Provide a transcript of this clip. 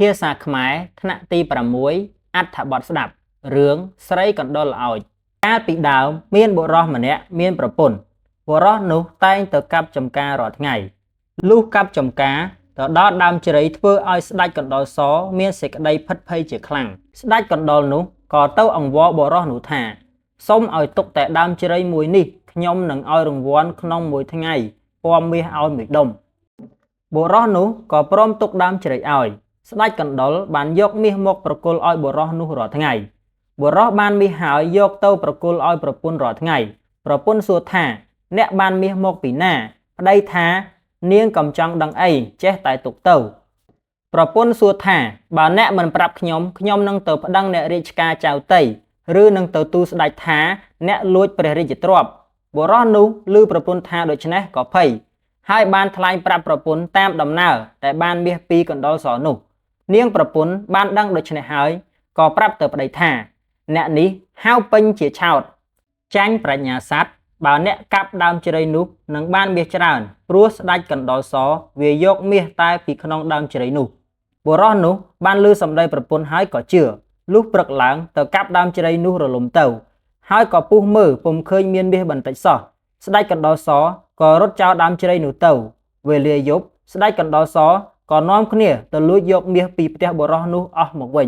ភាសាខ្មែរថ្នាក់ទី6អត្ថបទស្ដាប់រឿងស្រីកណ្ដុរល្អោចកាលពីដើមមានបុរសម្នាក់មានប្រពន្ធបុរសនោះតែងទៅកាប់ចំការរាល់ថ្ងៃលុះកាប់ចំការទៅដល់ដើមជ្រៃធ្វើឲ្យស្ដេចកណ្ដុរសមានសេចក្តីភិតភ័យជាខ្លាំងស្ដេចកណ្ដុរនោះក៏ទៅអង្វរបុរសនោះថាសូមឲ្យទុកតែដើមជ្រៃមួយនេះខ្ញុំនឹងឲ្យរង្វាន់ក្នុងមួយថ្ងៃពណ៌មាសឲ្យមួយដុំបុរសនោះក៏ព្រមទុកដើមជ្រៃឲ្យស្ដេចកណ្ដុរបានយកមាសមកប្រគល់ឲ្យបុរសនោះរាល់ថ្ងៃបុរសបានមាសហើយយកទៅប្រគល់ឲ្យប្រពន្ធរាល់ថ្ងៃប្រពន្ធសួរថាអ្នកបានមាសមកពីណាប្តីថានាងកំចង់ដឹងអីចេះតែទុកទៅប្រពន្ធសួរថាបើអ្នកមិនប្រាប់ខ្ញុំនឹងទៅប្តឹងអ្នករាជការចៅទៃឬនឹងទៅទូលស្ដេចថាអ្នកលួចព្រះរាជទ្រព្យបុរសនោះឮប្រពន្ធថាដូច្នេះក៏ភ័យហើយបានថ្លែងប្រាប់ប្រពន្ធតាមដំណើរតែបានមាសពីកណ្ដុរសនោះនាងប្រពន្ធបានដឹងដូច្នេះហើយក៏ប្រាប់ទៅប្តីថាអ្នកនេះហៅពេញជាឆោតចាញ់ប្រាជ្ញាស័ព្ទបើអ្នកកាប់ដើមជ្រៃនោះនឹងបានមាសច្រើនព្រោះស្ដេចកណ្ដុរសវាយកមាសតែពីក្នុងដើមជ្រៃនោះបុរសនោះបានឮសម្ដីប្រពន្ធហើយក៏ជឿលុះព្រឹកឡើងទៅកាប់ដើមជ្រៃនោះរលំទៅហើយក៏ពុះមើលពុំឃើញមានមាសបន្តិចសោះស្ដេចកណ្ដុរសក៏រត់ចោលដើមជ្រៃនោះទៅវេលាយប់ស្ដេចកណ្ដុរសក៏នាំគ្នាទៅលួចយកមាសពីផ្ទះបុរសនោះអស់មកវិញ